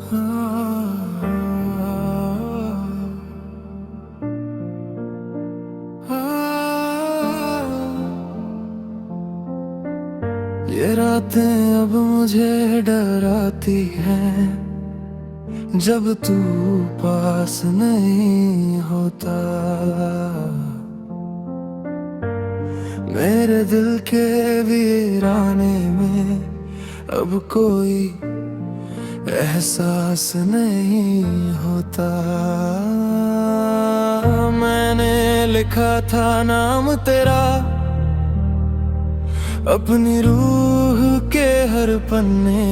ये रातें अब मुझे डराती हैं जब तू पास नहीं होता। मेरे दिल के वीराने में अब कोई एहसास नहीं होता। मैंने लिखा था नाम तेरा अपनी रूह के हर पन्ने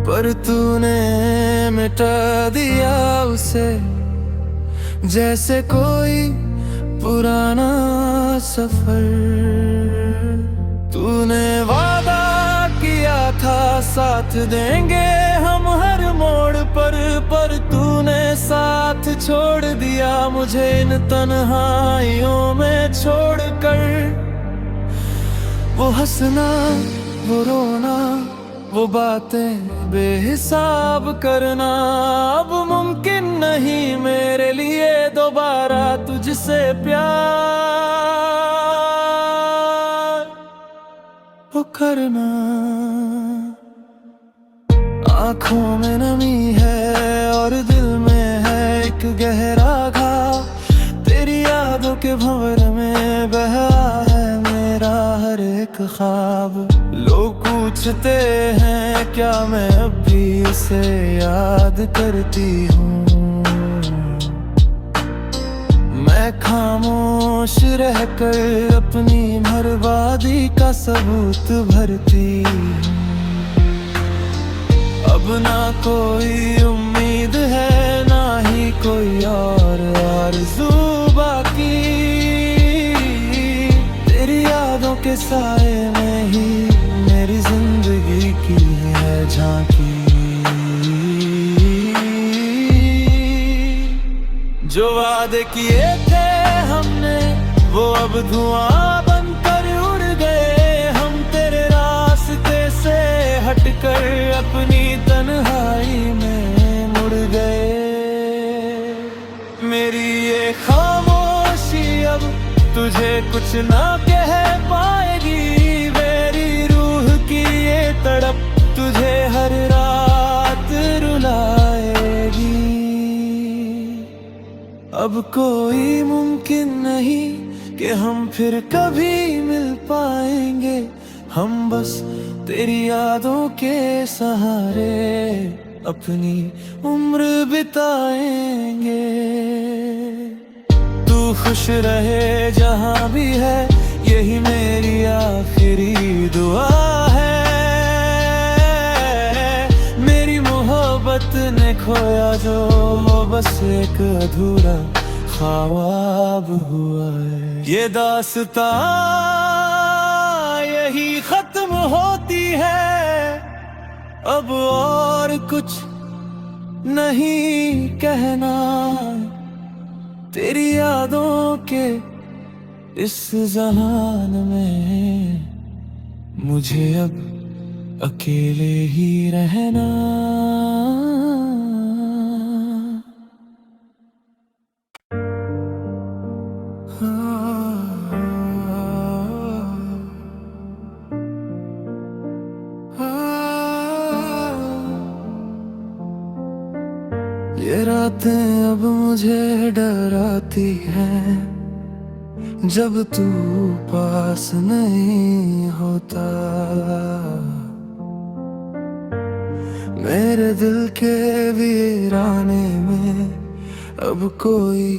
पर तूने मिटा दिया उसे जैसे कोई पुराना सफर। तूने वादा किया था साथ देंगे हम हर मोड़ पर तूने साथ छोड़ दिया मुझे इन तन्हाइयों में छोड़कर। वो हंसना वो रोना वो बातें बेहिसाब करना अब मुमकिन नहीं मेरे लिए दोबारा तुझसे प्यार वो करना। आँखों में नमी है और दिल में है एक गहरा घाव। तेरी यादों के भंवर में बहा है मेरा हर एक ख्वाब। लोग पूछते हैं क्या मैं अब भी उसे याद करती हूँ। मैं खामोश रहकर अपनी बर्बादी का सबूत भरती हूँ। अब ना कोई उम्मीद है ना ही कोई और आरज़ू बाकी। तेरी यादों के साए में ही मेरी जिंदगी की है झांकी। जो वादे किए थे हमने वो अब धुआं बनकर उड़ गए। हम तेरे रास्ते से हटकर अपनी तन्हाई में मुड़ गए। मेरी ये खामोशी अब तुझे कुछ ना कह पाएगी। मेरी रूह की ये तड़प तुझे हर रात रुलाएगी। अब कोई मुमकिन नहीं कि हम फिर कभी मिल पाएंगे। हम बस तेरी यादों के सहारे अपनी उम्र बिताएंगे। तू खुश रहे जहां भी है यही मेरी आखिरी दुआ है। मेरी मोहब्बत ने खोया जो बस एक अधूरा ख्वाब हुआ है। ये दास्तां यही खत्म होती है अब और कुछ नहीं कहना। तेरी यादों के इस जहान में मुझे अब अकेले ही रहना। ये रातें अब मुझे डराती हैं जब तू पास नहीं होता। मेरे दिल के वीराने में अब कोई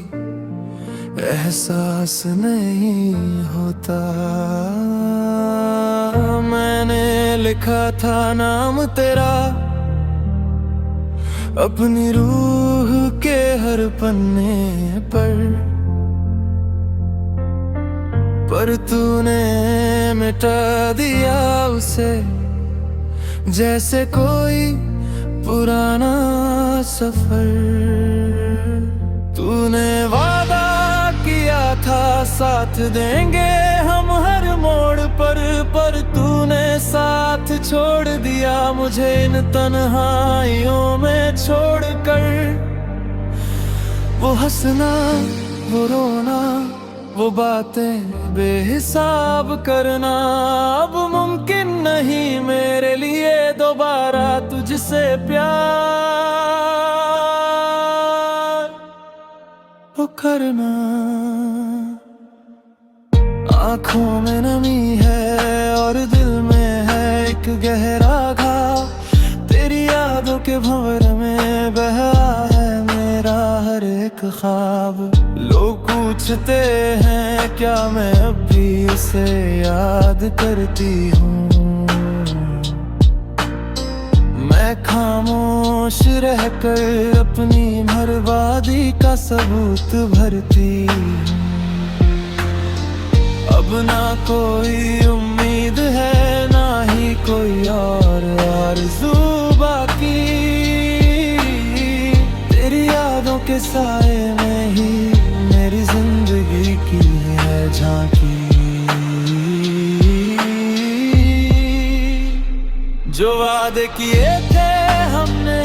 एहसास नहीं होता। मैंने लिखा था नाम तेरा अपनी रूह के हर पन्ने पर तूने मिटा दिया उसे जैसे कोई पुराना सफर। तूने वादा किया था साथ देंगे हम हर मोड़ पर तूने साथ छोड़ दिया मुझे इन तन्हाइयों में छोड़कर। वो हंसना, वो रोना, वो बातें बेहिसाब करना अब मुमकिन नहीं मेरे लिए दोबारा तुझसे प्यार वो करना। आँखों में नमी है और दिल में है एक गहरा घाव, तेरी यादों के भंवर में बहा है मेरा हर एक ख्वाब। लोग पूछते हैं क्या मैं अब भी उसे याद करती हूँ, मैं खामोश रहकर अपनी बर्बादी का सबूत भरती हूँ। अब ना कोई उम्मीद है ना ही कोई और आरज़ू बाकी, तेरी यादों के साए में ही मेरी जिंदगी की है झांकी। जो वादे किए थे हमने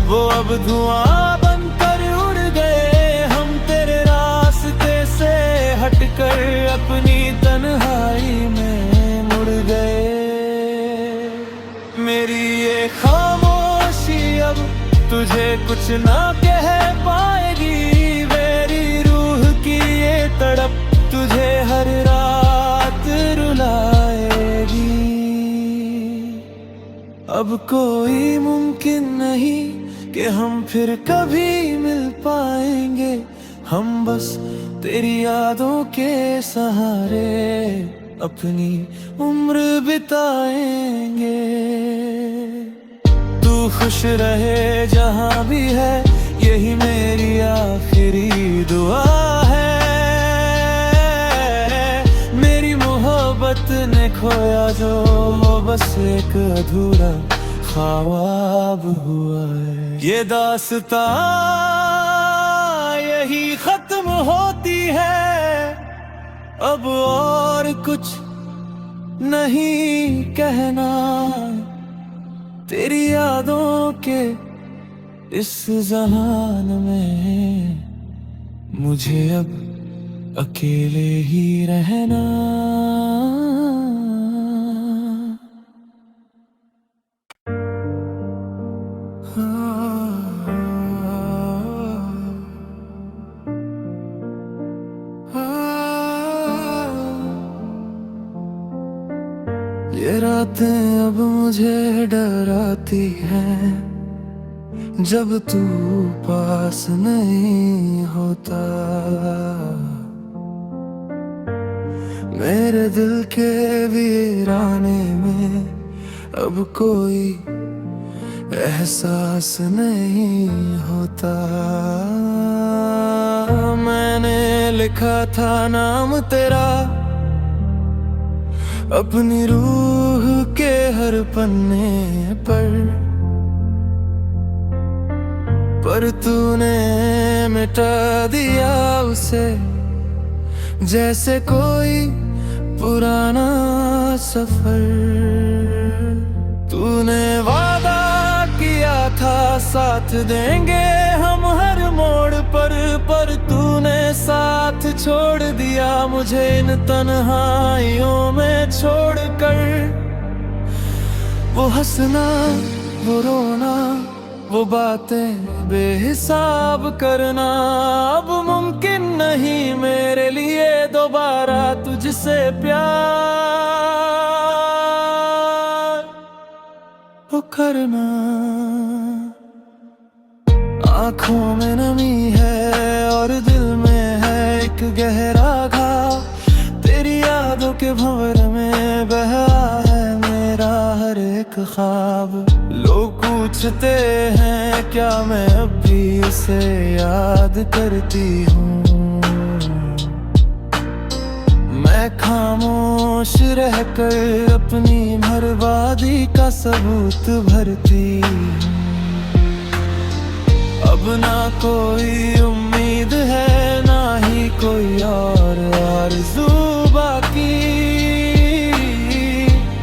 वो अब धुआं बनकर उड़ गए, हम तेरे रास्ते से हटकर अपनी तन्हाई में मुड़ गए। मेरी ये खामोशी अब तुझे कुछ ना कह पाएगी, मेरी रूह की ये तड़प तुझे हर रात रुलाएगी। अब कोई मुमकिन नहीं कि हम फिर कभी मिल पाएंगे, हम बस तेरी यादों के सहारे अपनी उम्र बिताएंगे। तू खुश रहे जहाँ भी है यही मेरी आखिरी दुआ है, मेरी मोहब्बत ने खोया जो बस एक अधूरा ख्वाब हुआ है। ये दास्तां यही खत्म होती है, अब और कुछ नहीं कहना। तेरी यादों के इस ज़मान में मुझे अब अकेले ही रहना। ये रातें अब मुझे डराती हैं, जब तू पास नहीं होता। मेरे दिल के वीराने में अब कोई एहसास नहीं होता। मैंने लिखा था नाम तेरा अपनी रूह के हर पन्ने पर तूने मिटा दिया उसे जैसे कोई पुराना सफर। तूने वादा किया था साथ देंगे हम हर मोड़ पर तूने साथ छोड़ दिया मुझे इन तन्हाइयों में छोड़कर। वो हंसना, वो रोना, वो बातें बेहिसाब करना अब मुमकिन नहीं मेरे लिए दोबारा तुझसे प्यार वो करना। आँखों में नमी है और दिल में है एक गहरा घाव, तेरी यादों के भंवर में बहा है मेरा हर एक ख्वाब। लोग पूछते हैं क्या मैं अब भी उसे याद करती हूँ, मैं खामोश रहकर अपनी बर्बादी का सबूत भरती हूँ। अब ना कोई उम्मीद है ना ही कोई और आरज़ू बाकी,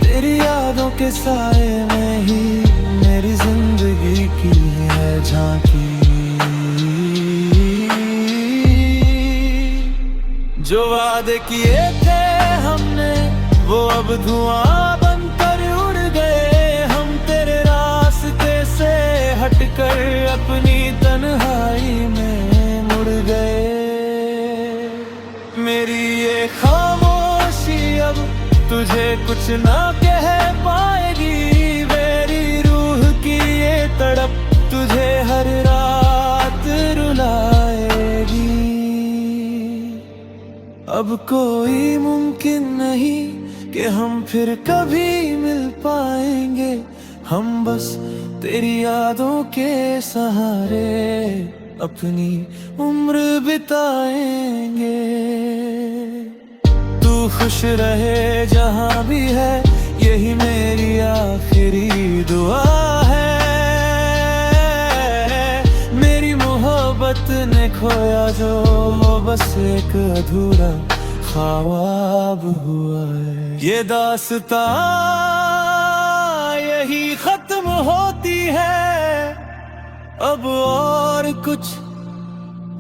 तेरी यादों के साए में ही मेरी जिंदगी की है झांकी। जो वादे किए थे हमने वो अब धुआं बनकर उड़ गए। हम तेरे रास्ते से हटकर अपनी तन्हाई में मुड़ गए। मेरी ये खामोशी अब तुझे कुछ ना कह पाएगी। मेरी रूह की ये तड़प तुझे हर रात रुलाएगी। अब कोई मुमकिन नहीं कि हम फिर कभी मिल पाएंगे। हम बस तेरी यादों के सहारे अपनी उम्र बिताएंगे। तू खुश रहे जहां भी है, यही मेरी आखिरी दुआ है। मेरी मोहब्बत ने खोया जो बस एक अधूरा ख्वाब हुआ है। ये दास्तां यही खत्म होती है, अब और कुछ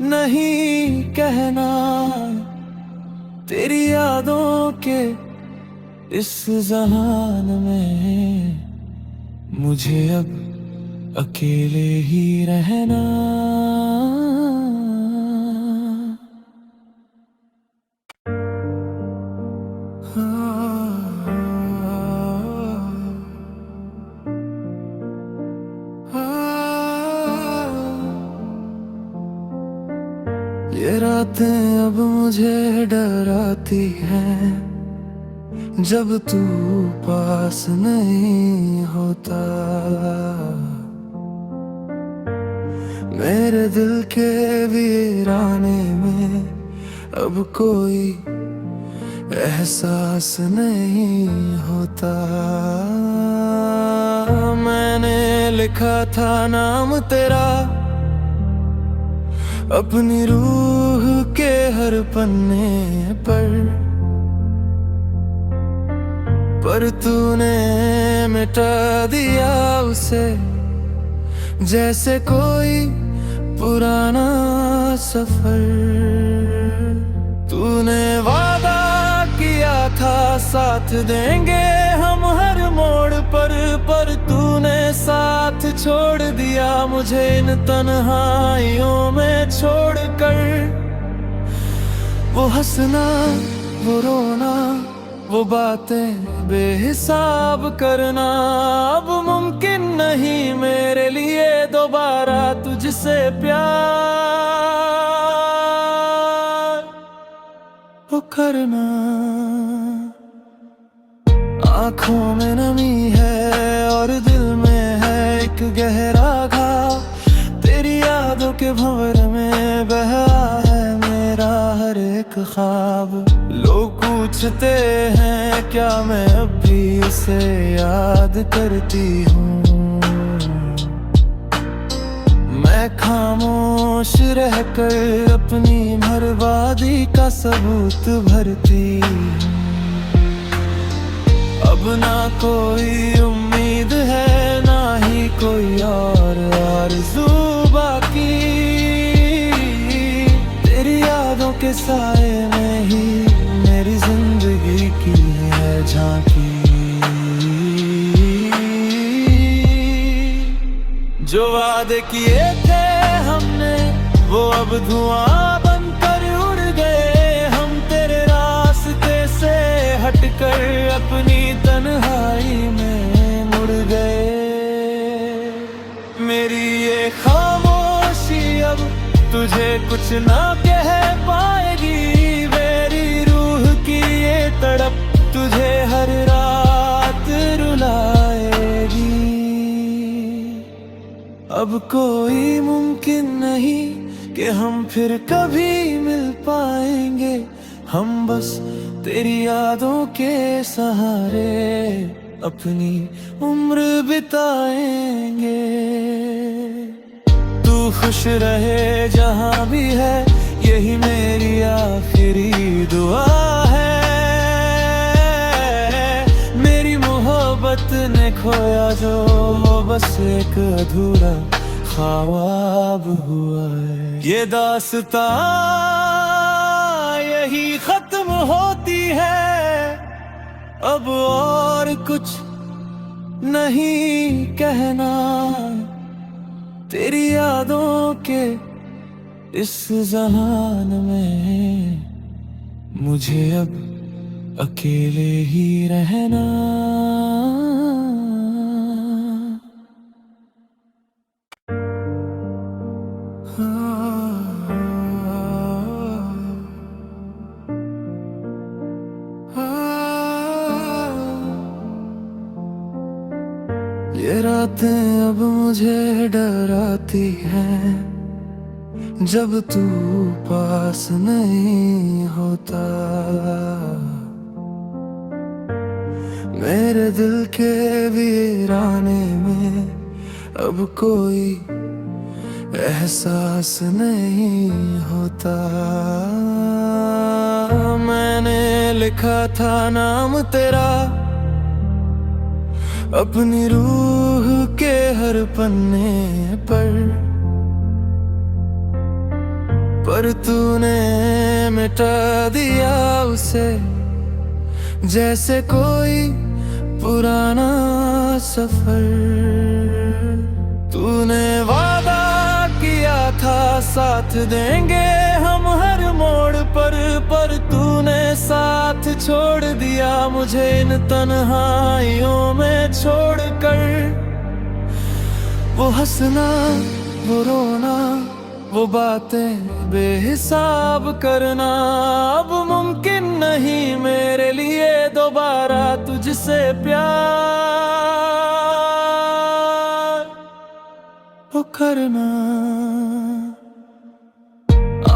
नहीं कहना। तेरी यादों के इस जहान में मुझे अब अकेले ही रहना। ये रातें अब मुझे डराती हैं, जब तू पास नहीं होता। मेरे दिल के वीराने में अब कोई एहसास नहीं होता। मैंने लिखा था नाम तेरा अपनी रूह के हर पन्ने पर तूने मिटा दिया उसे, जैसे कोई पुराना सफर। तूने वादा किया था साथ देंगे हम हर मोड़ पर तूने साथ छोड़ दिया मुझे इन तन्हाइयों में छोड़कर। वो हंसना, वो रोना, वो बातें बेहिसाब करना अब मुमकिन नहीं मेरे लिए दोबारा तुझसे प्यार वो करना। आँखों में नमी है और दिल में है एक गहरा घाव। तेरी यादों के भंवर में बहा है मेरा हर एक ख्वाब। लोग पूछते हैं क्या मैं अब भी उसे याद करती हूँ। मैं खामोश रहकर अपनी बर्बादी का सबूत भरती हूँ। अब ना कोई उम्मीद है ना ही कोई और आरज़ू बाकी। तेरी यादों के साए में ही मेरी जिंदगी की है झांकी। जो वादे किए थे हमने वो अब धुआं बनकर उड़ गए। हम तेरे रास्ते से हटकर अपनी तन्हाई में मुड़ गए। मेरी ये खामोशी अब तुझे कुछ ना कह पाएगी। मेरी रूह की ये तड़प तुझे हर रात रुलाएगी। अब कोई मुमकिन नहीं कि हम फिर कभी मिल पाएंगे। हम बस तेरी यादों के सहारे अपनी उम्र बिताएंगे। तू खुश रहे जहां भी है, यही मेरी आखिरी दुआ है। मेरी मोहब्बत मोहब्बत ने खोया जो बस एक अधूरा ख्वाब हुआ है। ये दास्तां यही खत्म होती है, अब और कुछ नहीं कहना। तेरी यादों के इस जहान में मुझे अब अकेले ही रहना। ये रातें अब मुझे डराती हैं, जब तू पास नहीं होता। मेरे दिल के वीराने में अब कोई एहसास नहीं होता। मैंने लिखा था नाम तेरा अपनी रूह के हर पन्ने पर तूने मिटा दिया उसे, जैसे कोई पुराना सफर। तूने वादा किया था साथ देंगे हम हर मोड़ पर तूने साथ छोड़ दिया मुझे इन तन्हाइयों में छोड़कर। वो हंसना, वो रोना, वो बातें बेहिसाब करना अब मुमकिन नहीं मेरे लिए दोबारा तुझसे प्यार वो करना।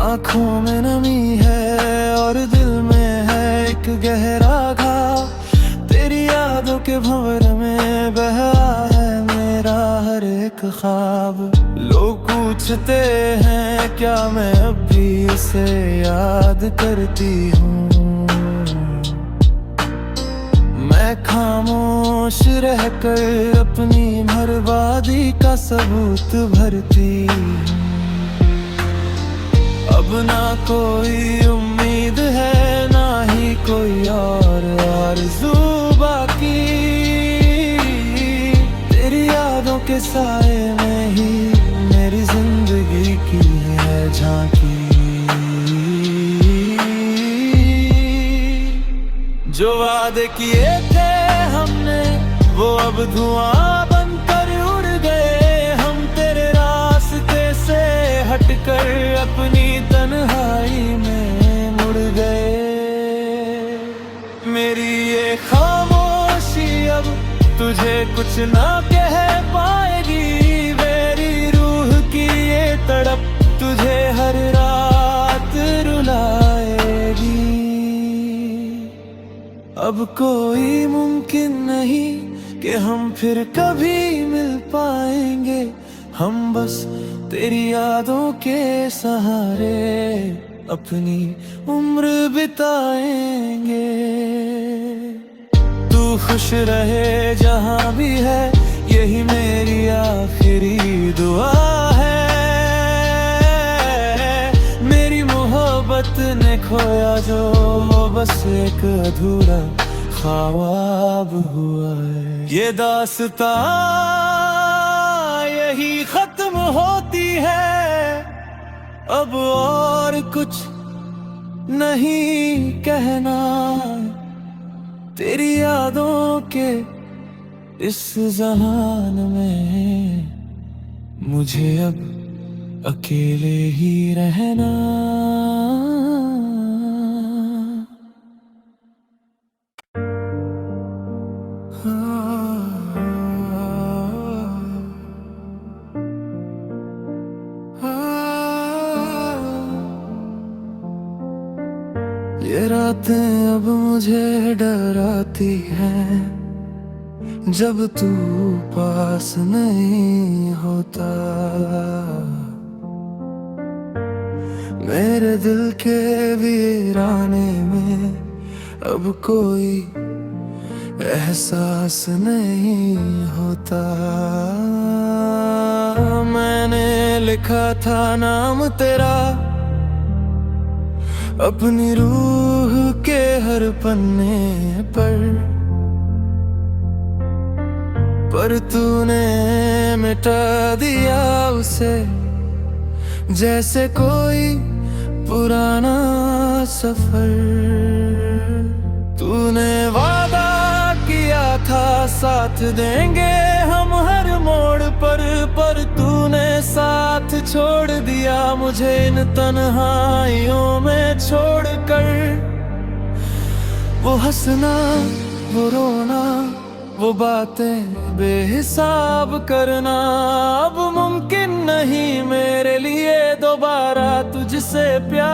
आँखों में नमी है और दिल में है एक गहरा घाव। तेरी यादों के भंवर में बहा है मेरा हर एक ख्वाब। लोग पूछते हैं क्या मैं अब भी उसे याद करती हूँ। मैं खामोश रहकर अपनी बर्बादी का सबूत भरती हूँ। अब ना कोई उम्मीद है ना ही कोई और आरज़ू बाकी। तेरी यादों के साए में ही मेरी जिंदगी की है झांकी। जो वादे किए थे हमने वो अब धुआं बनकर उड़ गए। हम तेरे रास्ते से हटकर अपनी तन्हाई में मुड़ गए। मेरी ये खामोशी अब तुझे कुछ ना कह पाएगी। मेरी रूह की ये तड़प तुझे हर रात रुलाएगी। अब कोई मुमकिन नहीं कि हम फिर कभी मिल पाएंगे। हम बस तेरी यादों के सहारे अपनी उम्र बिताएंगे। तू खुश रहे जहां भी है यही मेरी आखिरी दुआ है। मेरी मोहब्बत ने खोया जो बस एक अधूरा ख्वाब हुआ है। ये दास्तां यही खत्म होती है, अब और कुछ नहीं कहना। तेरी यादों के इस जहान में मुझे अब अकेले ही रहना। ये रातें अब मुझे डराती हैं, जब तू पास नहीं होता। मेरे दिल के वीराने में अब कोई एहसास नहीं होता। मैंने लिखा था नाम तेरा अपनी रूह के हर पन्ने पर तूने मिटा दिया उसे, जैसे कोई पुराना सफर। तूने वादा किया था साथ देंगे हम हर मोड़ पर तूने साथ छोड़ दिया मुझे इन तन्हाइयों में छोड़कर। वो हंसना, वो रोना, वो बातें बेहिसाब करना अब मुमकिन नहीं मेरे लिए दोबारा तुझसे प्यार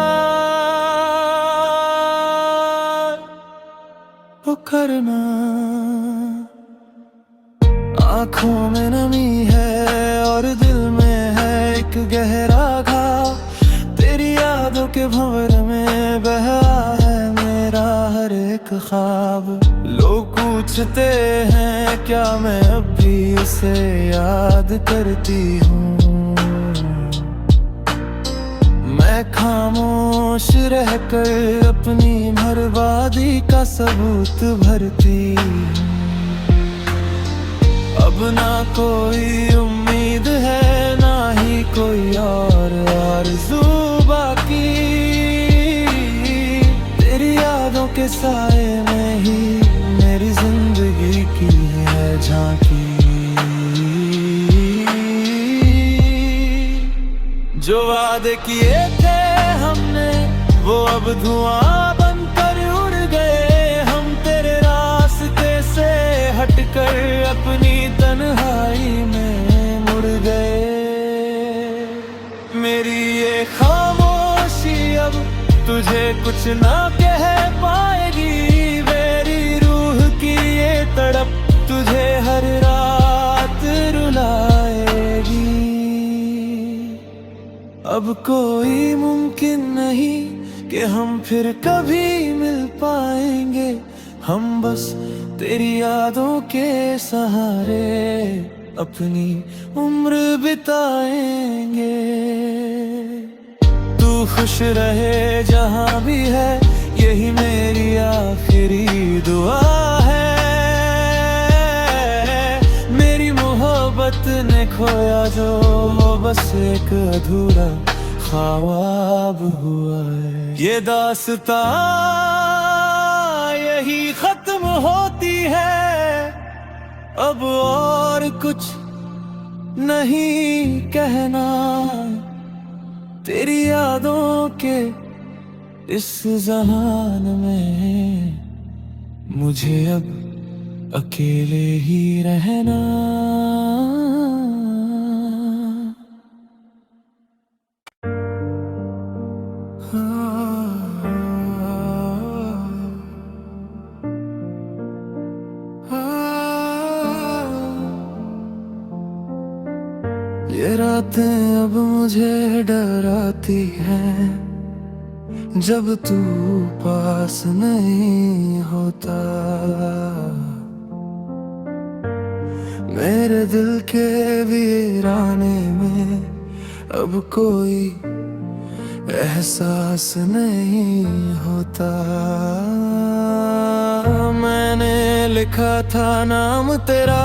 वो करना। आँखों में नमी है और दिल में है एक गहरा घाव, तेरी यादों के भंवर में बहा है मेरा हर एक ख्वाब। लोग पूछते हैं क्या मैं अब भी उसे याद करती हूँ, मैं खामोश रहकर अपनी बर्बादी का सबूत भरती हूँ। अब ना कोई उम्मीद है ना ही कोई और आरज़ू बाकी, तेरी यादों के साए में ही मेरी जिंदगी की है झांकी। जो वादे किए थे हमने वो अब धुआं बनकर उड़ गए, हम तेरे रास्ते से हटकर अपनी तन्हाई में मुड़ गए। मेरी ये खामोशी अब तुझे कुछ ना कह पाएगी, मेरी रूह की ये तड़प तुझे हर रात रुलाएगी। अब कोई मुमकिन नहीं कि हम फिर कभी मिल पाएंगे, हम बस तेरी यादों के सहारे अपनी उम्र बिताएंगे। तू खुश रहे जहाँ भी है यही मेरी आखिरी दुआ है। मेरी मोहब्बत ने खोया जो बस एक अधूरा ख्वाब हुआ है। ये दास्तां यही खत्म होती है, अब और कुछ नहीं कहना। तेरी यादों के इस ज़हान में मुझे अब अकेले ही रहना। ये रातें अब मुझे डराती हैं जब तू पास नहीं होता। मेरे दिल के वीराने में अब कोई एहसास नहीं होता। मैंने लिखा था नाम तेरा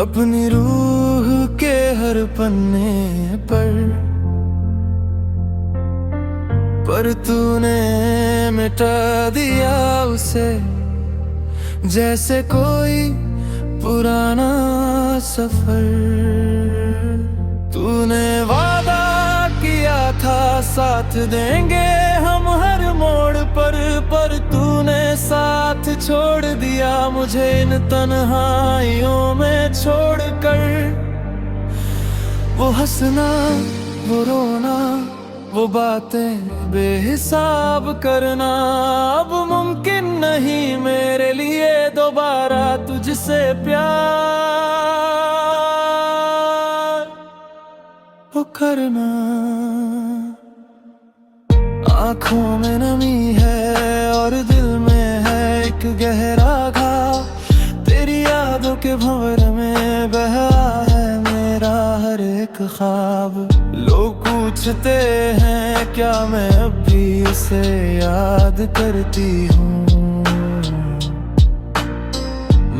अपनी रूह के हर पन्ने पर तूने मिटा दिया उसे, जैसे कोई पुराना सफर। तूने वादा किया था साथ देंगे हम हर मोड़ पर तूने साथ छोड़ दिया मुझे इन तन्हाइयों में छोड़कर। वो हंसना, वो रोना, वो बातें बेहिसाब करना अब मुमकिन नहीं मेरे लिए दोबारा तुझसे प्यार वो करना। आँखों में नमी है और दिल में है एक गहरा घाव, तेरी यादों के भंवर में बहा है मेरा हर एक ख्वाब। लोग पूछते हैं क्या मैं अब भी उसे याद करती हूँ,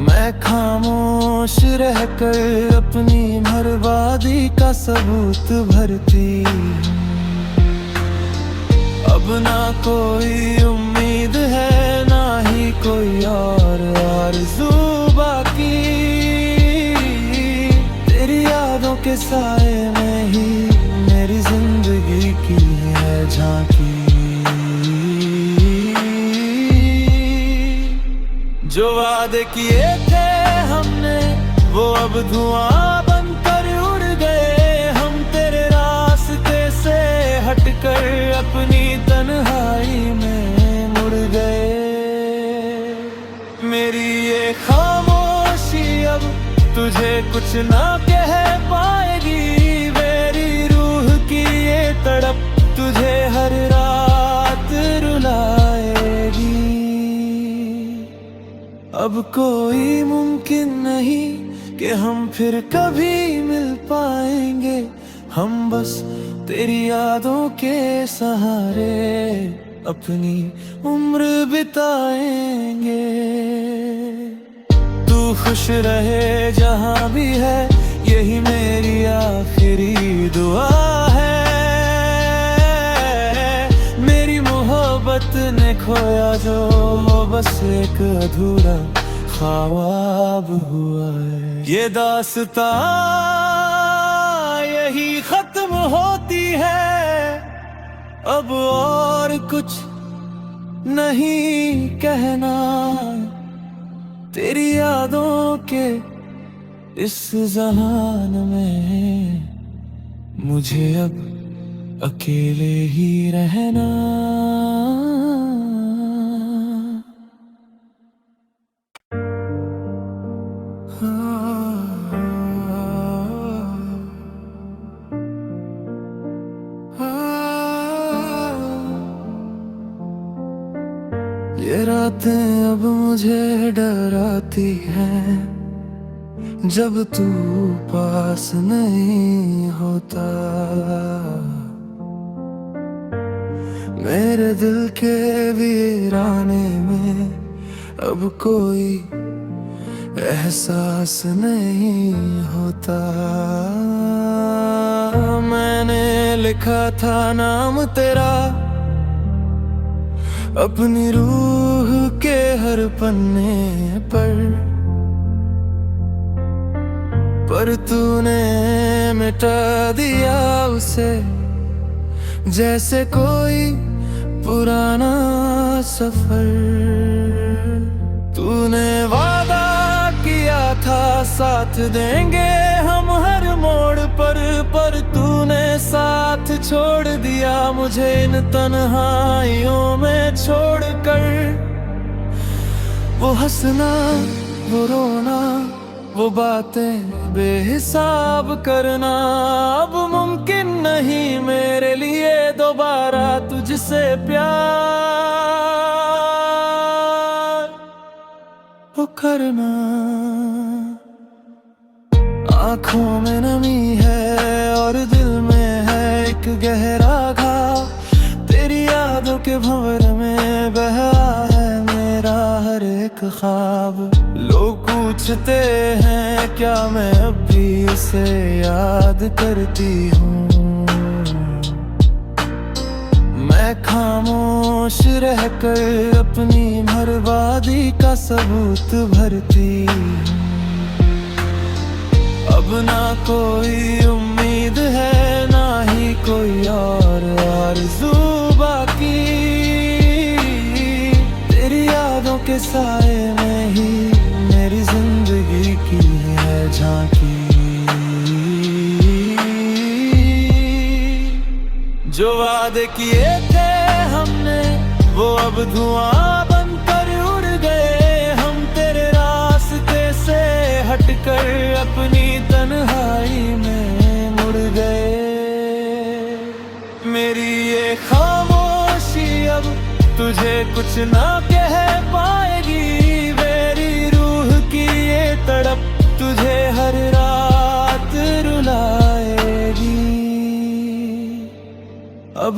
मैं खामोश रहकर अपनी बर्बादी का सबूत भरती हूँ। अब ना कोई उम्मीद है, ना ही कोई और आरज़ू बाकी, तेरी यादों के साए में ही मेरी जिंदगी की है झांकी। जो वादे किए थे हमने वो अब धुआं बनकर उड़ गए, हम तेरे रास्ते से हटकर अपनी तन्हाई में मुड़ गए। मेरी ये खामोशी अब तुझे कुछ ना कह पाएगी, मेरी रूह की ये तड़प तुझे हर रात रुलाएगी। अब कोई मुमकिन नहीं कि हम फिर कभी मिल पाएंगे, हम बस तेरी यादों के सहारे अपनी उम्र बिताएंगे। तू खुश रहे जहां भी है, यही मेरी आखिरी दुआ है। मेरी मोहब्बत ने खोया जो बस एक अधूरा ख्वाब हुआ है। ये दास्तां यही खत्म होती है, अब और कुछ नहीं कहना। तेरी यादों के इस ज़माने में मुझे अब अकेले ही रहना। ये रातें अब मुझे डराती हैं, जब तू पास नहीं होता। मेरे दिल के वीराने में अब कोई एहसास नहीं होता। मैंने लिखा था नाम तेरा अपनी रूह के हर पन्ने पर तूने मिटा दिया उसे, जैसे कोई पुराना सफर। तूने वादा किया था साथ देंगे हम हर मोड़ पर तूने साथ छोड़ दिया मुझे इन तन्हाइयों में छोड़कर। वो हंसना, वो रोना, वो बातें बेहिसाब करना, अब मुमकिन नहीं मेरे लिए दोबारा तुझसे प्यार वो करना। आँखों में नमी है और दिल में है एक गहरा घाव, तेरी यादों के भंवर में बहा है मेरा हर एक ख्वाब। लोग पूछते हैं क्या मैं अब भी उसे याद करती हूँ, मैं खामोश रहकर अपनी बर्बादी का सबूत भरती हूँ। अब ना कोई उम्मीद है, ना ही कोई और आरज़ू बाकी, तेरी यादों के साए में ही मेरी जिंदगी की है झांकी। जो वादे किए थे हमने वो अब धुआं बनकर उड़ गए, हम तेरे रास्ते से हटकर अपनी तन्हाई में मुड़ गए। मेरी ये खामोशी अब तुझे कुछ ना कह पाएगी,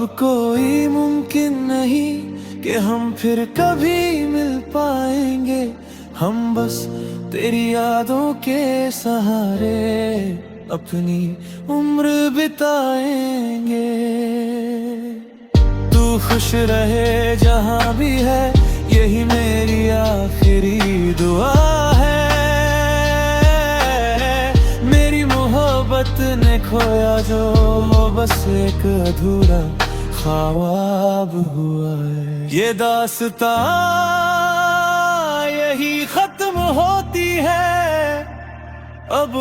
अब कोई मुमकिन नहीं कि हम फिर कभी मिल पाएंगे, हम बस तेरी यादों के सहारे अपनी उम्र बिताएंगे। तू खुश रहे जहां भी है, यही मेरी आखिरी दुआ है। मेरी मोहब्बत ने खोया जो बस एक अधूरा ख्वाब हुआ है। ये दास्तां यही खत्म होती है अब।